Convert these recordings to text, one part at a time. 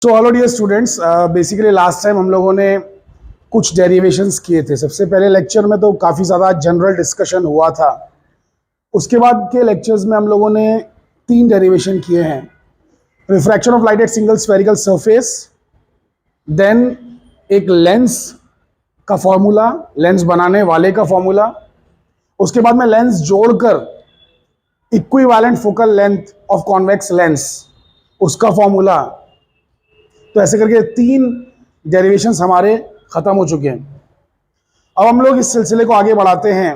सो hello dear students, basically last time हम लोगों ने कुछ डेरिवेशंस किए थे। सबसे पहले लेक्चर में तो काफ़ी ज़्यादा जनरल डिस्कशन हुआ था। उसके बाद के लेक्चर्स में हम लोगों ने 3 डेरिवेशन किए हैं। Refraction of light at single spherical surface, then एक लेंस का फॉर्मूला, लेंस बनाने वाले का फॉर्मूला, उसके बाद में लेंस जोड़कर equivalent focal length of convex lens, उसका फॉर्मूला। तो ऐसे करके 3 डेरिवेशंस हमारे खत्म हो चुके हैं। अब हम लोग इस सिलसिले को आगे बढ़ाते हैं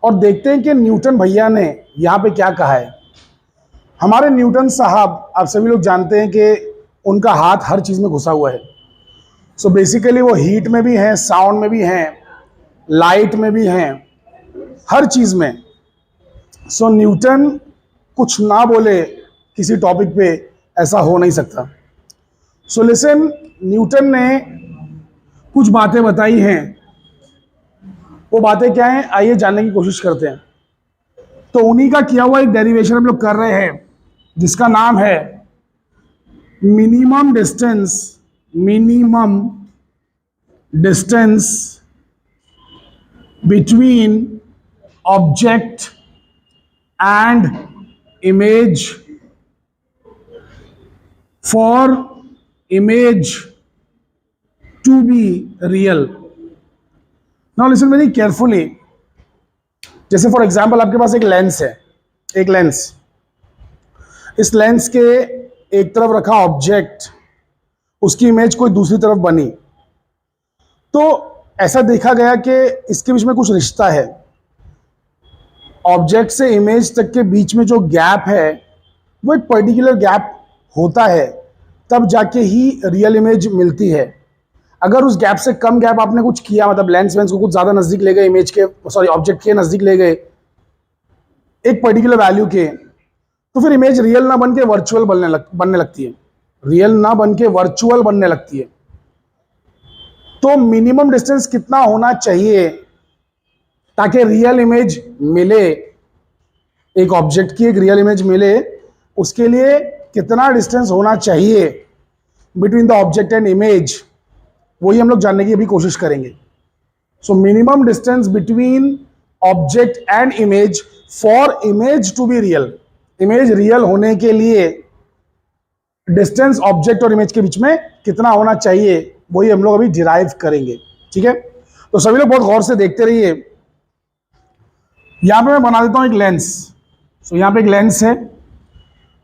और देखते हैं कि न्यूटन भैया ने यहाँ पे क्या कहा है। हमारे न्यूटन साहब, आप सभी लोग जानते हैं कि उनका हाथ हर चीज़ में घुसा हुआ है। सो बेसिकली वो हीट में भी हैं, साउंड में भी हैं, लाइट में भी हैं, हर चीज़ में। सो न्यूटन कुछ ना बोले किसी टॉपिक पे, ऐसा हो नहीं सकता। सो लिसन, न्यूटन ने कुछ बातें बताई हैं। वो बातें क्या हैं, आइए जानने की कोशिश करते हैं। तो उन्हीं का किया हुआ एक डेरिवेशन हम लोग कर रहे हैं, जिसका नाम है minimum distance between object and image for image to be real. Now listen very carefully. जैसे फॉर एग्जाम्पल आपके पास एक लेंस है, एक लेंस, इस लेंस के एक तरफ रखा ऑब्जेक्ट, उसकी इमेज कोई दूसरी तरफ बनी। तो ऐसा देखा गया कि इसके बीच में कुछ रिश्ता है। ऑब्जेक्ट से इमेज तक के बीच में जो गैप है वो एक पर्टिकुलर गैप होता है, तब जाके ही रियल इमेज मिलती है। अगर उस गैप से कम गैप आपने कुछ किया, मतलब लेंस को कुछ ज़्यादा नज़दीक ले गए, इमेज के ऑब्जेक्ट के नज़दीक ले गए एक पर्टिकुलर वैल्यू के, तो फिर इमेज रियल ना बन के वर्चुअल बनने लगती है, रियल ना बन के वर्चुअल बनने लगती है। तो मिनिमम डिस्टेंस कितना होना चाहिए ताकि रियल इमेज मिले, एक ऑब्जेक्ट की एक रियल इमेज मिले, उसके लिए कितना डिस्टेंस होना चाहिए between the object and image, वही हम लोग जानने की अभी कोशिश करेंगे। So minimum distance between object and image for image to be real, image real होने के लिए डिस्टेंस ऑब्जेक्ट और इमेज के बीच में कितना होना चाहिए, वही हम लोग अभी डिराइव करेंगे। ठीक है, तो सभी लोग बहुत गौर से देखते रहिए। यहां पे मैं बना देता हूं एक लेंस। सो यहां पे एक लेंस है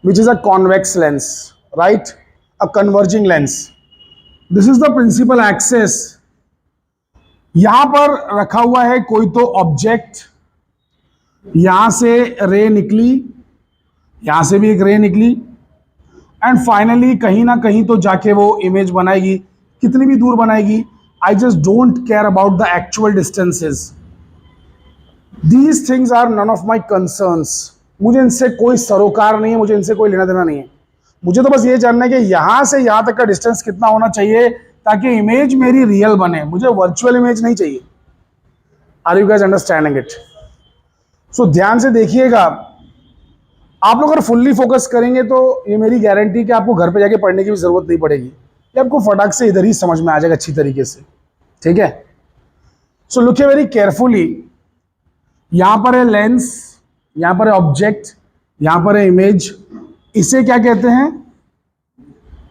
which is a convex lens, right? A converging lens. This is the principal axis. यहां पर रखा हुआ है कोई तो ऑब्जेक्ट, यहां से रे निकली, यहां से भी एक रे निकली, एंड फाइनली कहीं ना कहीं तो जाके वो इमेज बनाएगी। कितनी भी दूर बनाएगी, I just don't care about the actual distances. These things are none of my concerns. मुझे इनसे कोई सरोकार नहीं है, मुझे इनसे कोई लेना देना नहीं है। मुझे तो बस ये जानना है कि यहां से यहां तक का डिस्टेंस कितना होना चाहिए ताकि इमेज मेरी रियल बने, मुझे वर्चुअल इमेज नहीं चाहिए। Are you guys understanding it? So ध्यान से देखिएगा। आप लोग अगर फुल्ली फोकस करेंगे तो ये मेरी गारंटी कि आपको घर पे जाके पढ़ने की भी जरूरत नहीं पड़ेगी, ये आपको फटाक से इधर ही समझ में आ जाएगा अच्छी तरीके से। ठीक है, सो लुक वेरी केयरफुली। यहां पर है लेंस, यहां पर है ऑब्जेक्ट, यहां पर है इमेज। इसे क्या कहते हैं?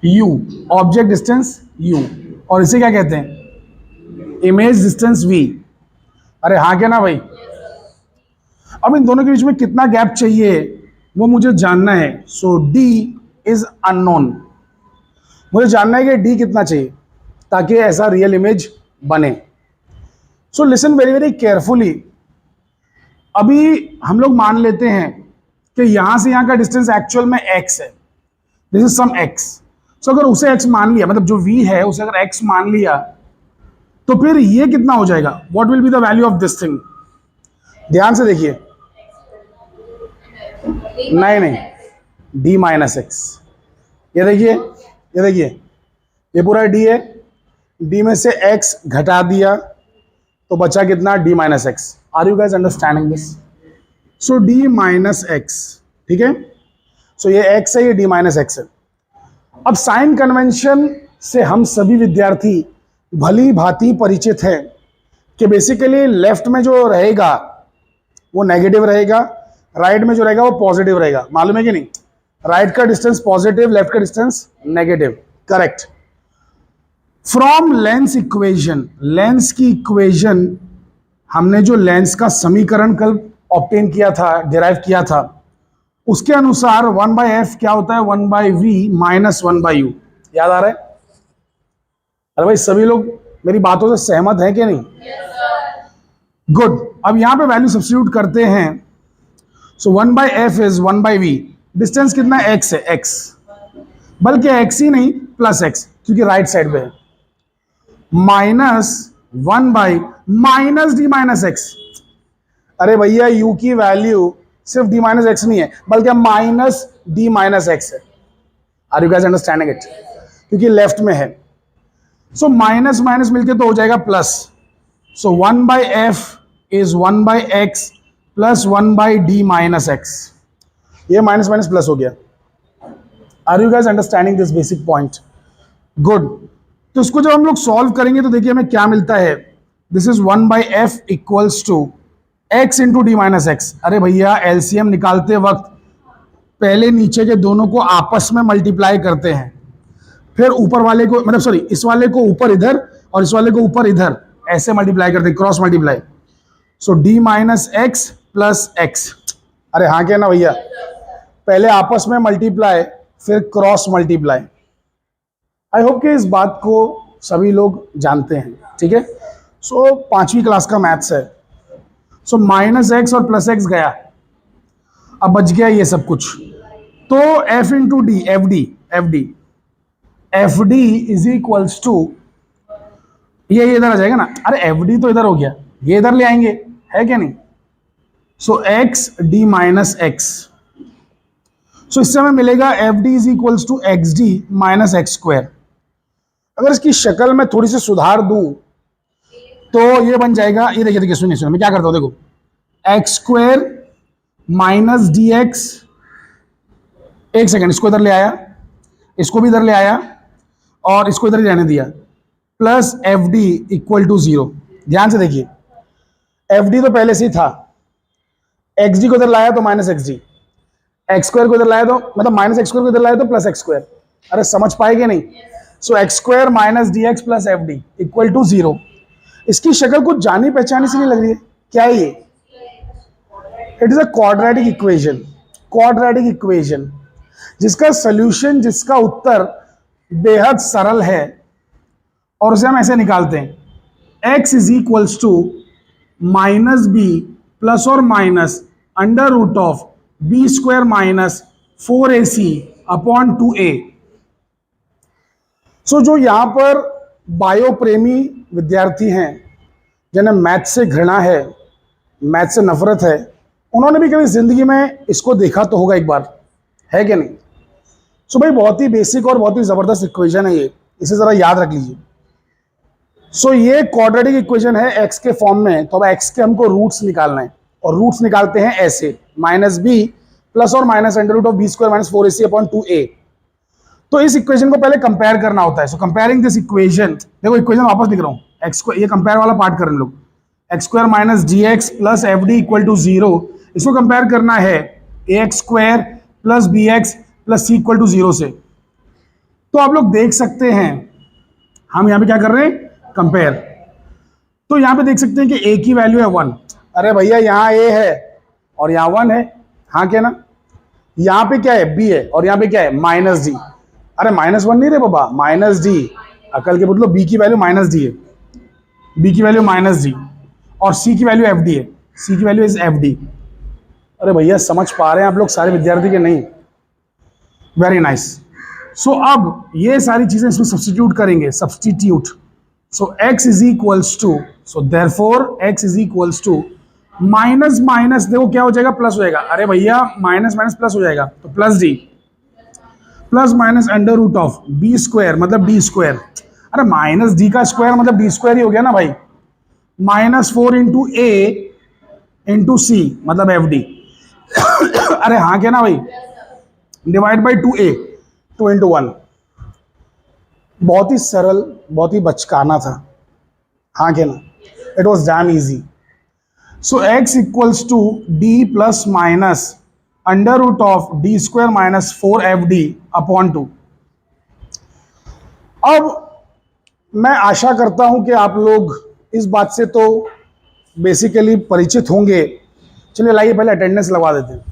U, ऑब्जेक्ट डिस्टेंस U, और इसे क्या कहते हैं? Image distance V। अरे हाँ क्या ना भाई? अब इन दोनों के बीच में कितना गैप चाहिए वो मुझे जानना है। सो D इज अननोन। मुझे जानना है कि D कितना चाहिए ताकि ऐसा रियल इमेज बने। So listen very very carefully. अभी हम लोग मान लेते हैं कि यहां से यहां का डिस्टेंस एक्चुअल में x है, दिस इज सम x। सो अगर उसे x मान लिया, मतलब जो v है उसे अगर x मान लिया, तो फिर ये कितना हो जाएगा? What will be the value of this thing? ध्यान से देखिए। नहीं, d माइनस एक्स। ये देखिए, ये देखिए, ये पूरा d है, d में से x घटा दिया तो बचा कितना? d minus x. Are you guys understanding this? So d minus x, ठीक है। सो ये x है, ये d माइनस एक्स है। अब साइन कन्वेंशन से हम सभी विद्यार्थी भली भांति परिचित हैं कि बेसिकली लेफ्ट में जो रहेगा वो नेगेटिव रहेगा, राइट में जो रहेगा वो पॉजिटिव रहेगा। मालूम है कि नहीं? राइट का डिस्टेंस पॉजिटिव, लेफ्ट का distance negative. Correct. From lens equation, lens की इक्वेशन, हमने जो लेंस का समीकरण कल ऑब्टेन किया था, डिराइव किया था, उसके अनुसार 1/f क्या होता है? 1/v minus 1/u। याद आ रहा है? अरे भाई सभी लोग मेरी बातों से सहमत हैं कि नहीं? गुड। अब यहां पे वैल्यू सब्स्टिट्यूट करते हैं। सो 1/f इज 1/v। डिस्टेंस कितना? x है, x, बल्कि x ही नहीं प्लस x, क्योंकि राइट साइड पे है, minus 1/ minus d minus x। अरे भैया u की वैल्यू सिर्फ d माइनस x नहीं है, बल्कि माइनस d माइनस x है। Are you guys understanding it? क्योंकि लेफ्ट में है। सो माइनस माइनस मिलके तो हो जाएगा plus. So 1/f is 1/x plus 1/d minus x। ये माइनस माइनस प्लस हो गया। Are you guys understanding this basic point? Good. तो इसको जब हम लोग सॉल्व करेंगे तो देखिए हमें क्या मिलता है। This is 1/f equals to x into d minus x. अरे भैया एलसीएम निकालते वक्त पहले नीचे के दोनों को आपस में मल्टीप्लाई करते हैं, फिर ऊपर वाले को, मतलब सॉरी, इस वाले को ऊपर इधर और इस वाले को ऊपर इधर, ऐसे मल्टीप्लाई करते हैं, cross multiply. So d minus x plus x. अरे हाँ क्या ना भैया, पहले आपस में मल्टीप्लाई फिर क्रॉस मल्टीप्लाई। आई होप कि इस बात को सभी लोग जानते हैं। ठीक है। सो 5वीं क्लास का मैथ्स है। सो माइनस एक्स और प्लस एक्स गया, अब बच गया ये सब कुछ। तो f into d, f d is equals to, ये इधर आ जाएगा ना। अरे एफ डी तो इधर हो गया, ये इधर ले आएंगे, है क्या नहीं? So x d minus x. So इससे हमें मिलेगा f d is equals to x d minus x square. अगर इसकी शक्ल में थोड़ी सी सुधार दूं तो ये बन जाएगा, ये देखिए देखिए, सुनिए सुनिए मैं क्या करता हूं, देखो, x square minus d x. एक सेकेंड, इसको इधर ले आया, इसको भी इधर ले आया और इसको इधर ही रहने दिया, plus f d equal to 0। ध्यान से देखिए, एफ डी तो पहले से ही था, एक्स डी को इधर लाया तो minus x D, x square को इधर लाया तो, मतलब माइनस एक्स स्क्वायर को इधर लाया तो प्लस एक्स स्क्वायर। अरे समझ पाएगे नहीं? So x square minus d x plus f d equal to 0। इसकी शक्ल कुछ जानी पहचानी सी नहीं लग रही है, क्या है ये? It is a quadratic equation, quadratic equation जिसका सॉल्यूशन, जिसका उत्तर बेहद सरल है और उसे हम ऐसे निकालते हैं, x is equals to minus b plus और minus under root of b square minus 4ac upon 2a। So जो यहां पर बायो प्रेमी विद्यार्थी हैं, जिन्हें मैथ से घृणा है, मैथ से नफरत है, उन्होंने भी कभी जिंदगी में इसको देखा तो होगा एक बार, है कि नहीं? सो भाई बहुत ही बेसिक और बहुत ही जबरदस्त इक्वेशन है ये, इसे जरा याद रख लीजिए। सो ये क्वाड्रेटिक इक्वेशन है एक्स के फॉर्म में, तो अब एक्स के हमको रूट्स निकालना है और रूट्स निकालते हैं ऐसे, माइनस बी प्लस और minus under root of b square minus 4ac upon 2a। तो इस इक्वेशन को पहले कंपेयर करना होता है। सो कंपेयरिंग दिस इक्वेशन, देखो इक्वेशन वापस लिख रहा हूं, एक्स को, ये कंपेयर वाला पार्ट करें लोग, x square minus d x plus f d equal to 0। इसको कंपेयर करना है a x square plus b x plus c equal to 0 से। तो आप लोग देख सकते हैं, हम यहां पे क्या कर रहे हैं? कंपेयर। तो यहां पे देख सकते हैं कि ए की वैल्यू है 1। अरे भैया यहाँ ए है और यहाँ 1 है, हाँ क्या ना? यहाँ पे क्या है? बी है और यहाँ पे क्या है? Minus D. अरे माइनस 1 नहीं रे बाबा, माइनस डी। अकल के मतलब बी की वैल्यू माइनस डी है, बी की वैल्यू माइनस डी, और सी की वैल्यू एफ डी है, सी की वैल्यू इज एफ डी। अरे भैया समझ पा रहे हैं आप लोग सारे विद्यार्थी के नहीं? Very nice. सो अब ये सारी चीजें इसमें सब्स्टिट्यूट करेंगे, substitute. So x is equals to, so therefore x is equals to minus minus, देखो क्या हो जाएगा? प्लस हो जाएगा। अरे भैया माइनस माइनस प्लस हो जाएगा, तो plus d plus minus under root of b square मतलब डी स्क्वायर। अरे माइनस डी का स्क्वायर मतलब डी स्क्वायर ही हो गया ना भाई, minus 4 into a into c मतलब एफ डी। अरे हाँ क्या ना भाई, डिवाइड बाई 2a, 2 इंटू 1। बहुत ही सरल, बहुत ही बचकाना था, हाँ क्या ना? It was damn easy. So x equals to d plus minus under root of d square minus 4fd upon 2. अब मैं आशा करता हूं कि आप लोग इस बात से तो बेसिकली परिचित होंगे. चलिए लाइए पहले अटेंडेंस लगवा देते हैं.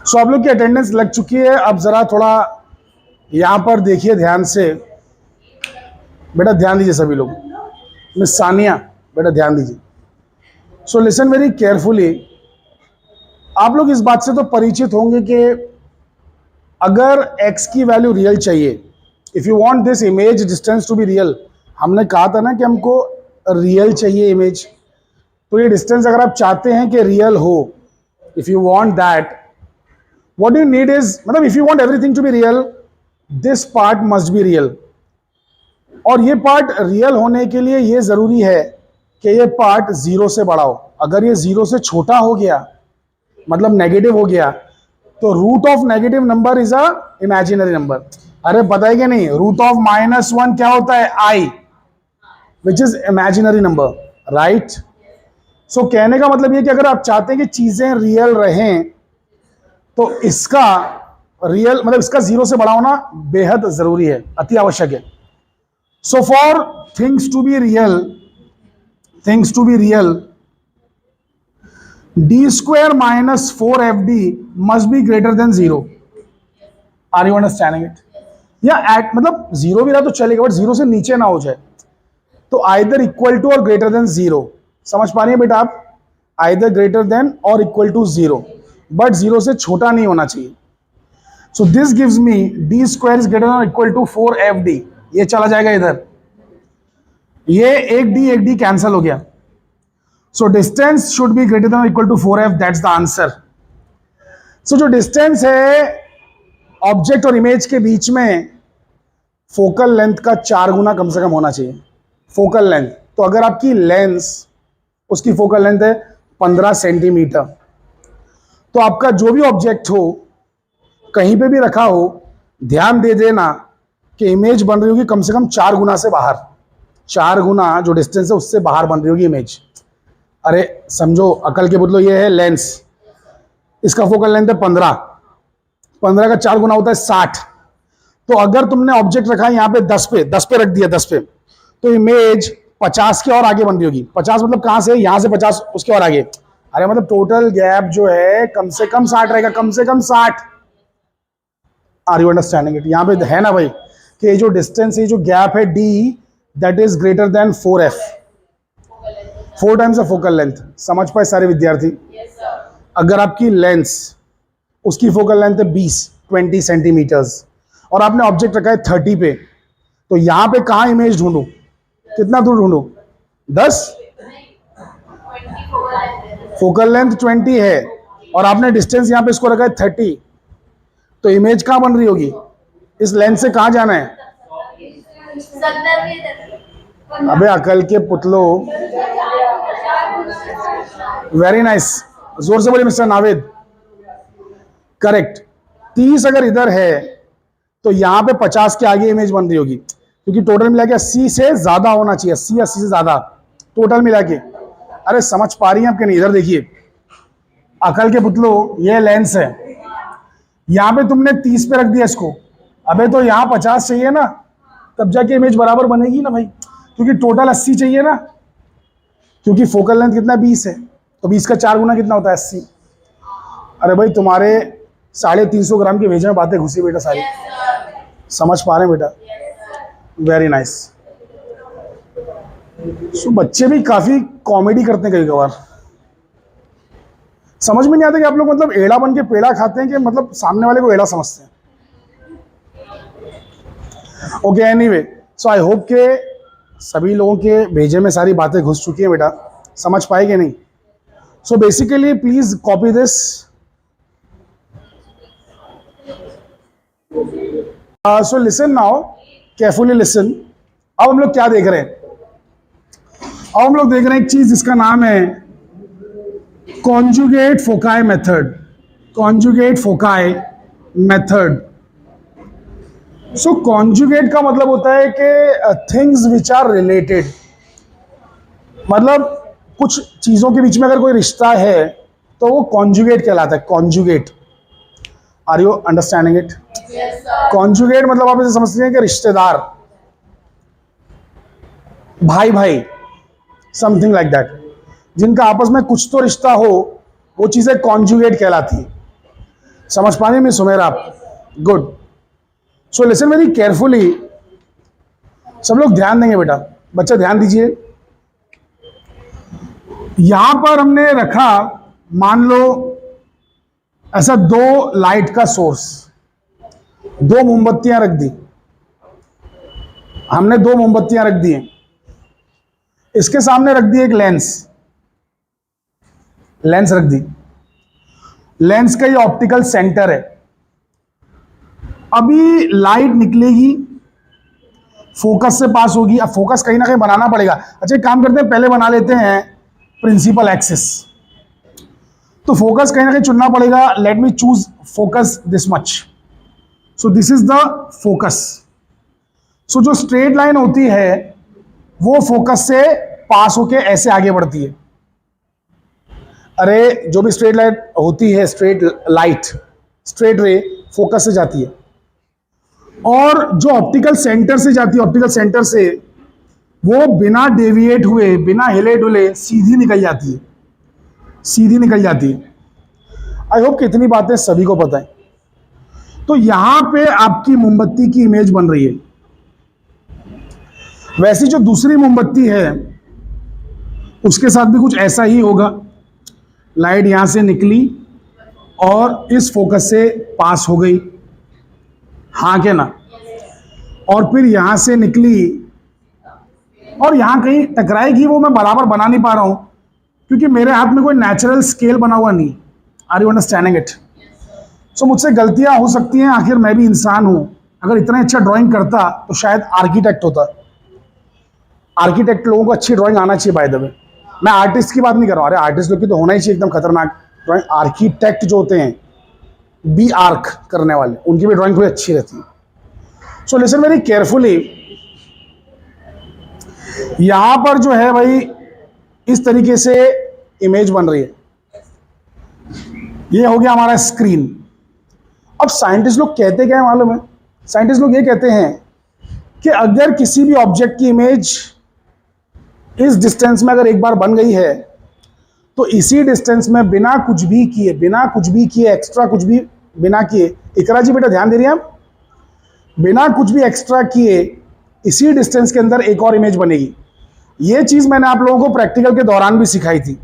सो आप लोग की अटेंडेंस लग चुकी है. अब जरा थोड़ा यहां पर देखिए ध्यान से. बेटा ध्यान दीजिए सभी लोग. मिस सानिया बेटा ध्यान दीजिए. So listen very carefully. आप लोग इस बात से तो परिचित होंगे कि अगर x की वैल्यू रियल चाहिए, if you want this image distance to be real, हमने कहा था ना कि हमको रियल चाहिए इमेज. तो ये डिस्टेंस अगर आप चाहते हैं कि रियल हो, if you want that, what you need is, मतलब if you want everything to be real, this part must be real. और ये पार्ट रियल होने के लिए ये जरूरी है कि ये पार्ट जीरो से बड़ा हो. अगर ये जीरो से छोटा हो गया, मतलब नेगेटिव हो गया, तो root of negative number is a imaginary number. अरे पता है कि नहीं, रूट ऑफ -1 क्या होता है? I, which is imaginary number, right? So कहने का मतलब ये कि अगर आप चाहते हैं कि चीजें रियल रहें, तो इसका रियल मतलब इसका जीरो से बड़ा होना बेहद जरूरी है, अति आवश्यक है. So for things to be real, d square minus 4fd must be greater than 0. Are you understanding it? या एट मतलब जीरो भी रहा तो चलेगा, बट जीरो से नीचे ना हो जाए. तो आइदर इक्वल टू और ग्रेटर देन 0. समझ पा रही है बेटा आप? आइदर ग्रेटर देन और इक्वल टू 0, बट 0 से छोटा नहीं होना चाहिए. So this gives me D square is greater than और इक्वल टू 4fd. ये चला जाएगा इधर, ये एक डी कैंसल हो गया. So distance should be greater than और equal to 4f. That's the answer. So जो डिस्टेंस है ऑब्जेक्ट और इमेज के बीच में, फोकल लेंथ का 4 गुना कम से कम होना चाहिए. फोकल लेंथ, तो अगर आपकी लेंस, उसकी फोकल लेंथ है 15 सेंटीमीटर, तो आपका जो भी ऑब्जेक्ट हो, कहीं पे भी रखा हो, ध्यान दे देना कि इमेज बन रही होगी कम से कम 4 गुना से बाहर. 4 गुना जो डिस्टेंस है उससे बाहर बन रही होगी इमेज. अरे समझो, अकल के बुतलो, ये है लेंस, इसका फोकल लेंथ है 15, 15 का 4 गुना होता है 60. तो अगर तुमने ऑब्जेक्ट रखा है यहाँ पे 10 पे, 10 पे रख दिया, 10 पे, तो इमेज 50 के और आगे बन रही होगी. 50 मतलब कहां से? यहां से 50 उसके और आगे. अरे मतलब टोटल गैप जो है कम से कम 60 रहेगा, कम से कम 60. Are you understanding it? यहाँ पे है ना भाई कि जो डिस्टेंस है, जो गैप है d, that is greater than 4f, 4 times the focal length. समझ पाए सारे विद्यार्थी? अगर आपकी लेंस, उसकी फोकल लेंथ है 20 सेंटीमीटर्स, और आपने ऑब्जेक्ट रखा है 30 पे, तो यहां पे कहां इमेज ढूंढूं? कितना दूर ढूंढूं? 10. फोकल लेंथ 20 है और आपने डिस्टेंस यहां पे इसको रखा है 30, तो इमेज कहां बन रही होगी? इस लेंथ से कहां जाना है? अबे अकल के पुतलो, वेरी नाइस, जोर से बोलिए मिस्टर नावेद. करेक्ट. 30 अगर इधर है तो यहां पे 50 के आगे इमेज बन रही होगी, क्योंकि टोटल मिला के 80 से ज्यादा होना चाहिए. 80 से ज्यादा टोटल मिला के. अरे समझ पा रही हैं आपके नहीं? इधर देखिए अकल के पुतलो, ये लेंस है, यहां पे तुमने 30 पे रख दिया इसको. अबे तो यहां 50 चाहिए ना, तब जाके इमेज बराबर बनेगी ना भाई, क्योंकि टोटल 80 चाहिए ना, क्योंकि फोकल लेंथ कितना 20 है, तो 20 का 4 गुना कितना होता है? 80. अरे भाई तुम्हारे 350 ग्राम की भेज में बातें घुसी बेटा सारी. समझ पा रहे हैं बेटा? Very nice. सो बच्चे भी काफी कॉमेडी करते हैं कभी कभार. समझ में नहीं आता कि आप लोग मतलब एड़ा बन के पेड़ा खाते हैं कि मतलब सामने वाले को एड़ा समझते हैं. Okay anyway, so I hope के सभी लोगों के भेजे में सारी बातें घुस चुकी है बेटा. समझ पाए कि नहीं? So basically please copy this. So listen now, carefully listen. अब हम लोग क्या देख रहे हैं? अब हम लोग देख रहे हैं एक चीज जिसका नाम है conjugate foci method. Conjugate foci method. So conjugate का मतलब होता है कि थिंग्स विच आर रिलेटेड, मतलब कुछ चीजों के बीच में अगर कोई रिश्ता है तो वो कॉन्जुगेट कहलाता है। Conjugate, are you understanding it? Conjugate मतलब आप इसे समझते हैं कि रिश्तेदार, भाई भाई, समथिंग लाइक दैट, जिनका आपस में कुछ तो रिश्ता हो, वो चीजें कॉन्जुगेट कहलाती है। समझ पाए मिस सुमेर आप? Good. So listen very carefully, सब लोग ध्यान देंगे बेटा, बच्चा ध्यान दीजिए। यहां पर हमने रखा, मान लो ऐसा दो लाइट का सोर्स, दो मोमबत्तियां रख दी, हमने दो मोमबत्तियां रख दी हैं, इसके सामने रख दी एक लेंस, लेंस रख दी, लेंस का ये ऑप्टिकल सेंटर है। अभी लाइट निकलेगी, फोकस से पास होगी। अब फोकस कहीं ना कहीं बनाना पड़ेगा। अच्छा एक काम करते हैं, पहले बना लेते हैं प्रिंसिपल एक्सिस। तो फोकस कहीं ना कहीं चुनना पड़ेगा। Let me choose focus this much. So this is the focus. So जो स्ट्रेट लाइन होती है वो फोकस से पास होके ऐसे आगे बढ़ती है। अरे जो भी स्ट्रेट लाइन होती है, स्ट्रेट लाइट, स्ट्रेट रे फोकस से जाती है, और जो ऑप्टिकल सेंटर से जाती है, ऑप्टिकल सेंटर से वो बिना डेविएट हुए, बिना हिले डुले सीधी निकल जाती है, सीधी निकल जाती है। आई होप कि इतनी बातें सभी को पता है। तो यहां पे आपकी मोमबत्ती की इमेज बन रही है। वैसी जो दूसरी मोमबत्ती है उसके साथ भी कुछ ऐसा ही होगा। लाइट यहां से निकली और इस फोकस से पास हो गई, हाँ के ना, और फिर यहां से निकली और यहां कहीं टकराएगी। वो मैं बराबर बना नहीं पा रहा हूं क्योंकि मेरे हाथ में कोई नेचुरल स्केल बना हुआ नहीं। Are you understanding it? So मुझसे गलतियां हो सकती हैं, आखिर मैं भी इंसान हूं। अगर इतना अच्छा ड्राइंग करता तो शायद आर्किटेक्ट होता। आर्किटेक्ट लोगों को अच्छी ड्राइंग आना चाहिए बाय द वे। मैं आर्टिस्ट की बात नहीं कर रहा हूं। अरे आर्टिस्ट लोग की तो होना ही चाहिए एकदम खतरनाक ड्राइंग। आर्किटेक्ट जो होते हैं, बी आर्क करने वाले, उनकी भी ड्राइंग थोड़ी अच्छी रहती है। So listen very carefully. यहां पर जो है भाई इस तरीके से इमेज बन रही है। ये हो गया हमारा स्क्रीन। अब साइंटिस्ट लोग कहते क्या है मालूम है? साइंटिस्ट लोग ये कहते हैं कि अगर किसी भी ऑब्जेक्ट की इमेज इस डिस्टेंस में अगर एक बार बन गई है तो इसी डिस्टेंस में बिना कुछ भी किए, बिना कुछ भी किए, एक्स्ट्रा कुछ भी बिना किए, इकरा जी बेटा ध्यान दे रही हैं आप, बिना कुछ भी एक्स्ट्रा किए इसी डिस्टेंस के अंदर एक और इमेज बनेगी। ये चीज मैंने आप लोगों को प्रैक्टिकल के दौरान भी सिखाई थी,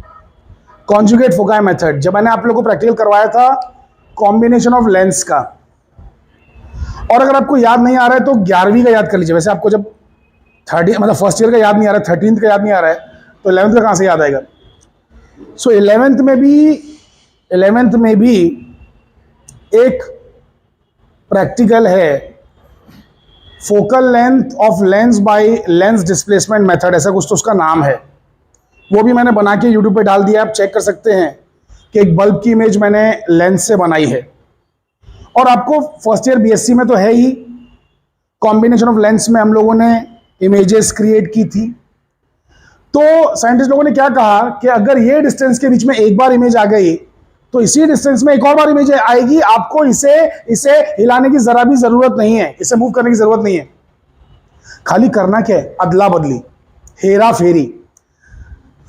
कॉन्जुगेट फोकाई मेथड। जब मैंने आप लोगों को प्रैक्टिकल करवाया था कॉम्बिनेशन ऑफ लेंस का। और अगर आपको याद नहीं आ रहा है तो 11वीं का याद कर लीजिए। वैसे आपको जब 30 मतलब फर्स्ट ईयर का याद नहीं आ रहा है, 13th का याद नहीं आ रहा है, तो 11th का कहां से याद आएगा? सो 11th में भी एक प्रैक्टिकल है, focal length of lens by lens displacement method, ऐसा कुछ तो उसका नाम है। वो भी मैंने बना के यूट्यूब पे डाल दिया, आप चेक कर सकते हैं कि एक बल्ब की इमेज मैंने लेंस से बनाई है। और आपको फर्स्ट ईयर बीएससी में तो है ही, कॉम्बिनेशन ऑफ लेंस में हम लोगों ने इमेजेस क्रिएट की थी। तो साइंटिस्ट लोगों ने क्या कहा कि अगर ये डिस्टेंस के बीच में एक बार इमेज आ गई तो इसी डिस्टेंस में एक और बार इमेज आएगी। आपको इसे हिलाने की जरा भी जरूरत नहीं है, इसे मूव करने की जरूरत नहीं है। खाली करना क्या है? अदला बदली, हेरा फेरी।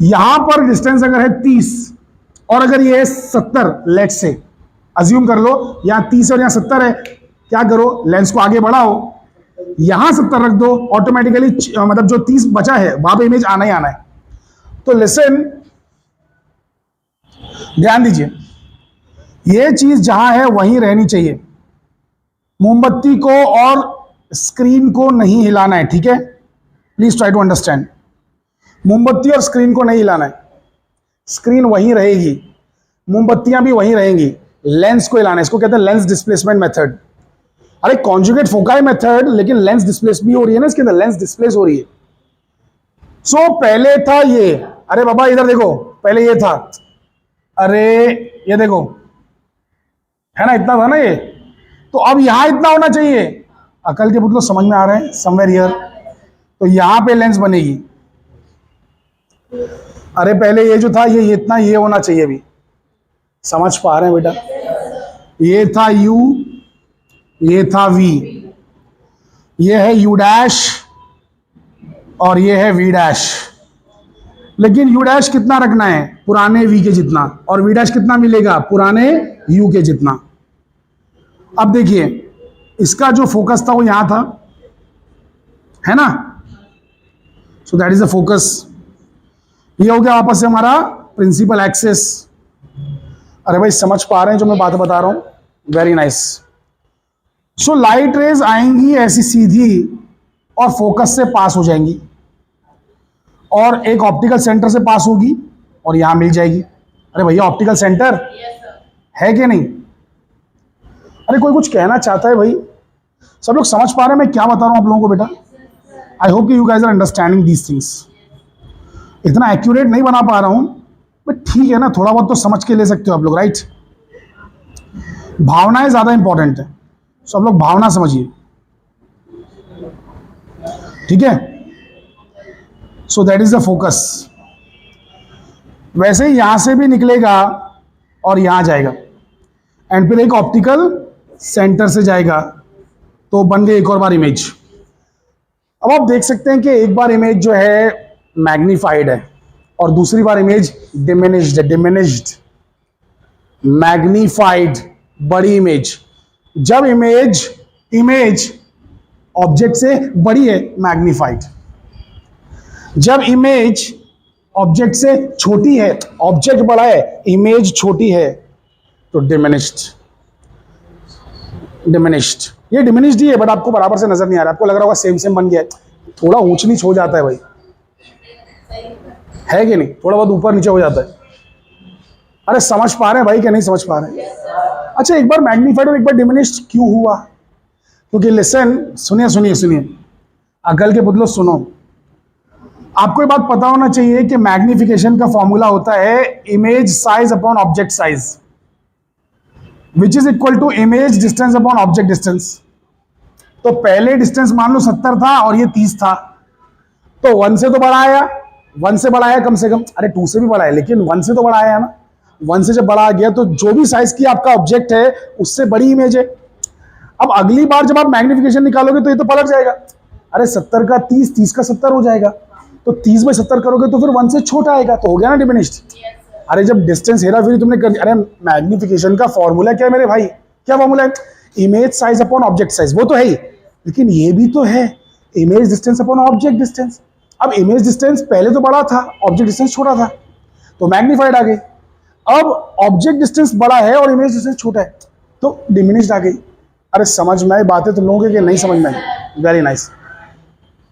यहां पर डिस्टेंस अगर है 30 और अगर ये है 70, लेट से अज्यूम कर लो यहां 30 और यहां 70 है, क्या करो, लेंस को आगे बढ़ाओ, यहां 70 रख दो, ऑटोमेटिकली मतलब जो 30 बचा है वहां पे इमेज आना ही आना है। तो लिसन, ध्यान दीजिए, ये चीज जहां है वहीं रहनी चाहिए। मोमबत्ती को और स्क्रीन को नहीं हिलाना है, ठीक है? Please try to understand. मोमबत्ती और स्क्रीन को नहीं हिलाना है, स्क्रीन वहीं रहेगी, मोमबत्तियां भी वहीं रहेंगी, लेंस को हिलाना है। इसको कहते हैं लेंस डिस्प्लेसमेंट मेथड। अरे कॉन्जुगेट फोकाई मेथड, लेकिन लेंस डिस्प्लेस भी हो रही है ना इसके अंदर, लेंस डिस्प्लेस हो रही है। सो पहले था ये, अरे बाबा इधर देखो, पहले ये था, अरे ये देखो, है ना, इतना था ना ये, तो अब यहां इतना होना चाहिए, अकल के पुतलों समझ में आ रहे हैं, समवेयर हियर। तो यहां पे लेंस बनेगी। अरे पहले ये जो था ये इतना ये होना चाहिए, भी समझ पा रहे हैं बेटा? ये था u, ये था v, ये है u डैश और ये है v डैश। लेकिन u डैश कितना रखना है? पुराने v के जितना। और v डैश कितना मिलेगा? पुराने u के जितना। अब देखिए इसका जो फोकस था वो यहां था, है ना? So that is the focus. ये हो गया वापस से हमारा प्रिंसिपल एक्सिस। अरे भाई समझ पा रहे हैं जो मैं बात बता रहा हूं? Very nice. So light rays आएंगी ऐसी सीधी और फोकस से पास हो जाएंगी और एक ऑप्टिकल सेंटर से पास होगी और यहां मिल जाएगी। अरे भैया ऑप्टिकल सेंटर है कि नहीं? अरे कोई कुछ कहना चाहता है भाई? सब लोग समझ पा रहे हैं मैं क्या बता रहा हूं आप लोगों को बेटा? आई होप कि you guys are understanding these things. इतना एक्यूरेट नहीं बना पा रहा हूं बट ठीक है ना, थोड़ा बहुत तो समझ के ले सकते हो आप लोग, राइट? भावनाएं ज्यादा इंपॉर्टेंट है, सब लोग भावना समझिए, ठीक है? So that is the focus. वैसे ही यहां से भी निकलेगा और यहां जाएगा एंड फिर एक ऑप्टिकल सेंटर से जाएगा, तो बन गई एक और बार इमेज। अब आप देख सकते हैं कि एक बार इमेज जो है मैग्नीफाइड है और दूसरी बार इमेज डिमिनिश्ड है। डिमिनिश्ड, मैग्नीफाइड, बड़ी इमेज। जब इमेज ऑब्जेक्ट से बड़ी है, मैग्नीफाइड। जब इमेज ऑब्जेक्ट से छोटी है, ऑब्जेक्ट बड़ा है, इमेज छोटी है, तो डिमिनिश्ड। डिमिनिश्ड, ये डिमिनिश्ड ही है बट आपको बराबर से नजर नहीं आ रहा। आपको लग रहा होगा सेम सेम बन गया है, थोड़ा ऊंच नीच हो जाता है भाई, है कि नहीं? थोड़ा बहुत ऊपर नीचे हो जाता है। अरे समझ पा रहे हैं भाई कि नहीं समझ पा रहे हैं? अच्छा, एक बार मैग्नीफाइड और एक बार डिमिनिश्ड क्यों हुआ? क्योंकि लिसन, सुनिए सुनिए सुनिए, अकल के पुतलों सुनो। आपको ये बात पता होना चाहिए कि मैग्निफिकेशन का फॉर्मूला होता है image size upon object size, which is equal to image distance upon object distance. तो पहले डिस्टेंस मान लो 70 था और ये 30 था, तो 1 से तो बड़ा आया, 1 से बड़ा आया कम से कम। अरे 2 से भी बड़ा है लेकिन 1 से तो बड़ा आया ना। 1 से जब बड़ा आ गया तो जो भी साइज की आपका ऑब्जेक्ट है उससे बड़ी इमेज है। अब अगली बार जब आप मैग्निफिकेशन निकालोगे तो ये तो पलट जाएगा। अरे 70 का 30, 30 का 70 हो जाएगा, तो 30 में 70 करोगे तो फिर 1 से छोटा आएगा, तो हो गया ना डिमिनिश्ड। अरे जब डिस्टेंस हेरा फेरी तुमने कर दी। अरे मैग्निफिकेशन का फॉर्मूला क्या है मेरे भाई? क्या फॉर्मूला है? Image size upon object size. वो तो है ही, लेकिन ये भी तो है image distance upon object distance. अब इमेज डिस्टेंस पहले तो बड़ा था, ऑब्जेक्ट डिस्टेंस छोटा था, तो मैग्नीफाइड आ गई। अब ऑब्जेक्ट डिस्टेंस बड़ा है और इमेज डिस्टेंस छोटा है, तो डिमिनिश्ड आ गई। अरे समझ में आई बातें तुम लोगों के नहीं समझ में आई? Very nice.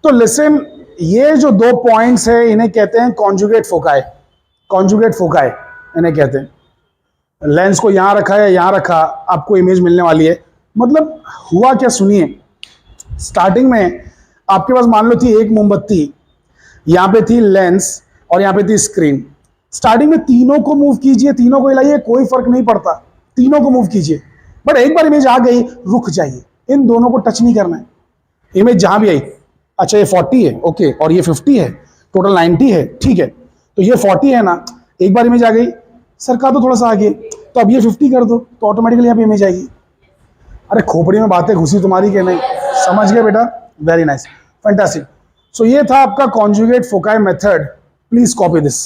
तो लिसन, ये जो 2 पॉइंट्स है इन्हें कहते हैं कॉन्जुगेट फोकाई। कॉन्जुगेट फोकाई इन्हें कहते हैं। लेंस को यहां रखा है, यहां रखा, आपको इमेज मिलने वाली है। मतलब हुआ क्या सुनिए, स्टार्टिंग में आपके पास मान लो थी एक मोमबत्ती, यहां पे थी लेंस और यहां पे थी स्क्रीन। स्टार्टिंग में तीनों को मूव कीजिए, तीनों को हिलाइए, कोई फर्क नहीं पड़ता, तीनों को मूव कीजिए। बट एक बार इमेज आ गई, रुक जाइए, इन दोनों को टच नहीं करना है। इमेज जहां भी आई, अच्छा ये 40 है, ओके, और ये 50 है, टोटल 90 है, ठीक है, तो ये 40 है ना। एक बार इमेज आ गई, सरका दो थोड़ा सा आगे, तो अब ये 50 कर दो, तो ऑटोमेटिकली यहाँ पे इमेज आएगी। अरे खोपड़ी में बातें घुसी तुम्हारी के नहीं? समझ गए बेटा? Very nice, fantastic. सो ये था आपका conjugate foci method. Please copy this.